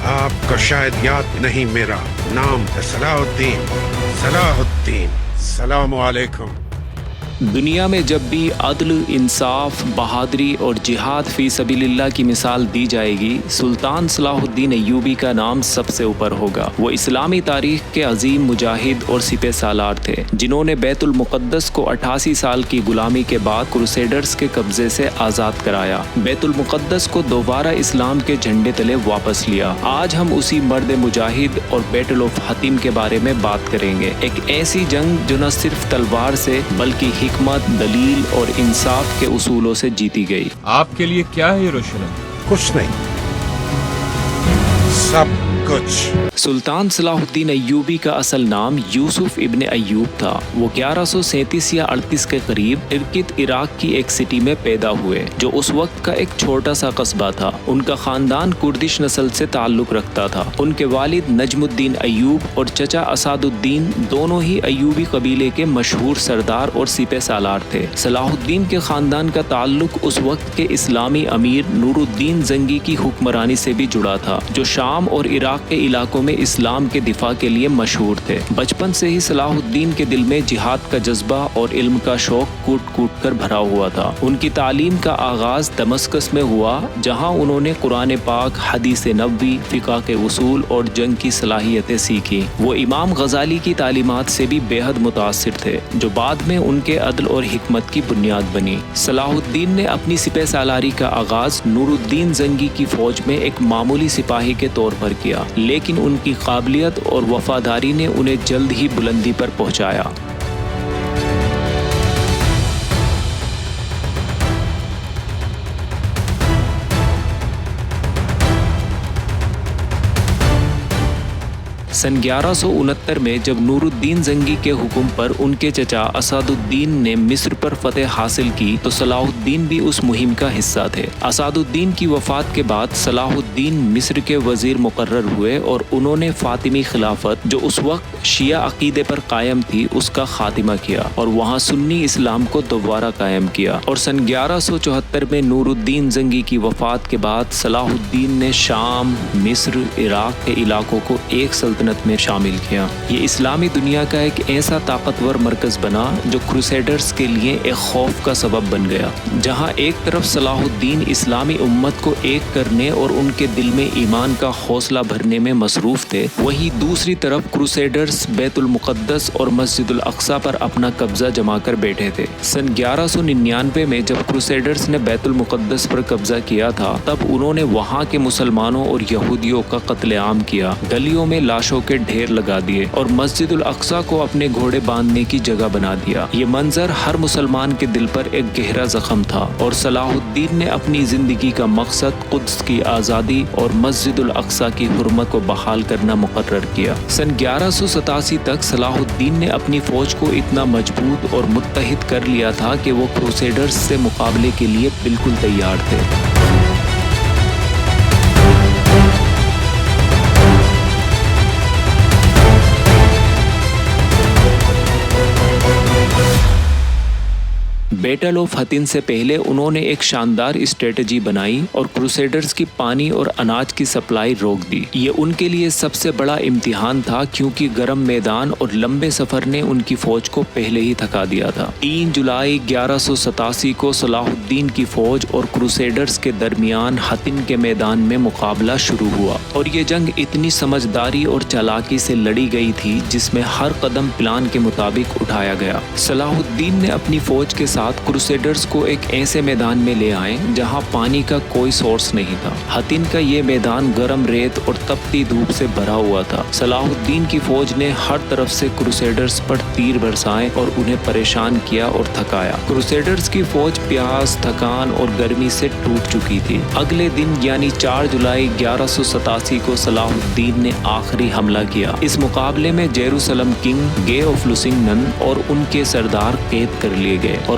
آپ کو شاید یاد نہیں، میرا نام ہے صلاح الدین۔ صلاح الدین، السلام علیکم۔ دنیا میں جب بھی عدل، انصاف، بہادری اور جہاد فی سبیل اللہ کی مثال دی جائے گی، سلطان صلاح الدین ایوبی کا نام سب سے اوپر ہوگا۔ وہ اسلامی تاریخ کے عظیم مجاہد اور سپہ سالار تھے، جنہوں نے بیت المقدس کو 88 سال کی غلامی کے بعد کروسیڈرز کے قبضے سے آزاد کرایا، بیت المقدس کو دوبارہ اسلام کے جھنڈے تلے واپس لیا۔ آج ہم اسی مرد مجاہد اور بیٹل آف حطیم کے بارے میں بات کریں گے، ایک ایسی جنگ جو نہ صرف تلوار سے بلکہ حکمت، دلیل اور انصاف کے اصولوں سے جیتی گئی۔ آپ کے لیے کیا ہے یروشلم؟ کچھ نہیں، سب کچھ۔ سلطان صلاح الدین ایوبی کا اصل نام یوسف ابن ایوب تھا۔ وہ 1137 یا 38 کے قریب ارکت، عراق کی ایک سٹی میں پیدا ہوئے، جو اس وقت کا ایک چھوٹا سا قصبہ تھا۔ ان کا خاندان کردش نسل سے تعلق رکھتا تھا۔ ان کے والد نجم الدین ایوب اور چچا اسد الدین دونوں ہی ایوبی قبیلے کے مشہور سردار اور سپہ سالار تھے۔ صلاح الدین کے خاندان کا تعلق اس وقت کے اسلامی امیر نور الدین زنگی کی حکمرانی سے بھی جڑا تھا، جو شام اور عراق کے علاقوں میں اسلام کے دفاع کے لیے مشہور تھے۔ بچپن سے ہی صلاح الدین کے دل میں جہاد کا جذبہ اور علم کا شوق کوٹ کوٹ کر بھرا ہوا تھا۔ ان کی تعلیم کا آغاز دمشق میں ہوا، جہاں انہوں نے قرآن پاک، حدیث نبوی، فقہ کے اصول اور جنگ کی صلاحیتیں سیکھی۔ وہ امام غزالی کی تعلیمات سے بھی بے حد متاثر تھے، جو بعد میں ان کے عدل اور حکمت کی بنیاد بنی۔ صلاح الدین نے اپنی سپہ سالاری کا آغاز نور الدین زنگی کی فوج میں ایک معمولی سپاہی کے طور پر کیا، لیکن ان کی قابلیت اور وفاداری نے انہیں جلد ہی بلندی پر پہنچایا۔ سن 1169 میں جب نور الدین زنگی کے حکم پر ان کے چچا اسد الدین نے مصر پر فتح حاصل کی تو صلاح الدین بھی اس مہم کا حصہ تھے۔ اسد الدین کی وفات کے بعد صلاح الدین مصر کے وزیر مقرر ہوئے اور انہوں نے فاطمی خلافت، جو اس وقت شیعہ عقیدے پر قائم تھی، اس کا خاتمہ کیا اور وہاں سنی اسلام کو دوبارہ قائم کیا۔ اور سن 1174 میں نور الدین زنگی کی وفات کے بعد صلاح الدین نے شام، مصر، عراق کے علاقوں کو ایک سلطنت میں شامل کیا۔ یہ اسلامی دنیا کا ایک ایسا طاقتور مرکز بنا جو کروسیڈرز کے لیے ایک خوف کا سبب بن گیا۔ جہاں ایک طرف صلاح الدین اسلامی امت کو ایک کرنے اور ان کے دل میں ایمان کا حوصلہ بھرنے میں مصروف تھے، وہیں دوسری طرف کروسیڈرز بیت المقدس اور مسجد الاقصی پر اپنا قبضہ جما کر بیٹھے تھے۔ سن 1199 میں جب کروسیڈرز نے بیت المقدس پر قبضہ کیا تھا، تب انہوں نے وہاں کے مسلمانوں اور یہودیوں کا قتل عام کیا، گلیوں میں لاشوں کے ڈھیر لگا دیے اور مسجد الاقصی کو اپنے گھوڑے باندھنے کی جگہ بنا دیا۔ یہ منظر ہر مسلمان کے دل پر ایک گہرا زخم تھا اور صلاح الدین نے اپنی زندگی کا مقصد قدس کی آزادی اور مسجد الاقصی کی حرمت کو بحال کرنا مقرر کیا۔ سن 1187 تک صلاح الدین نے اپنی فوج کو اتنا مضبوط اور متحد کر لیا تھا کہ وہ کروسیڈرز سے مقابلے کے لیے بالکل تیار تھے۔ بیٹل آف حطیم سے پہلے انہوں نے ایک شاندار اسٹریٹجی بنائی اور کروسیڈرز کی پانی اور اناج کی سپلائی روک دی۔ یہ ان کے لیے سب سے بڑا امتحان تھا، کیونکہ گرم میدان اور لمبے سفر نے ان کی فوج کو پہلے ہی تھکا دیا تھا۔ 3 جولائی 1187 کو صلاح الدین کی فوج اور کروسیڈرز کے درمیان حطیم کے میدان میں مقابلہ شروع ہوا، اور یہ جنگ اتنی سمجھداری اور چالاکی سے لڑی گئی تھی جس میں ہر قدم پلان کے مطابق اٹھایا گیا۔ صلاح الدین نے اپنی فوج کے ساتھ کروسیڈرز کو ایک ایسے میدان میں لے آئے جہاں پانی کا کوئی سورس نہیں تھا۔ حطیم کا یہ میدان گرم ریت اور تپتی دھوپ سے بھرا ہوا تھا۔ صلاح الدین کی فوج نے ہر طرف سے کروسیڈرز پر تیر برسائے اور انہیں پریشان کیا اور تھکایا۔ کروسیڈرز کی فوج پیاس، تھکان اور گرمی سے ٹوٹ چکی تھی۔ اگلے دن یعنی 4 جولائی 1187 کو صلاح الدین نے آخری حملہ کیا۔ اس مقابلے میں جیروسلم کنگ، گے آف لوسنگنن اور ان کے سردار قید کر لیے گئے اور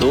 2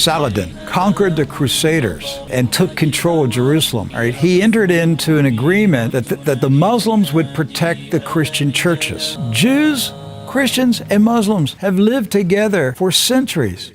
Saladin conquered the Crusaders and took control of Jerusalem. Right? He entered into an agreement that the Muslims would protect the Christian churches. Jews, Christians, and Muslims have lived together for centuries.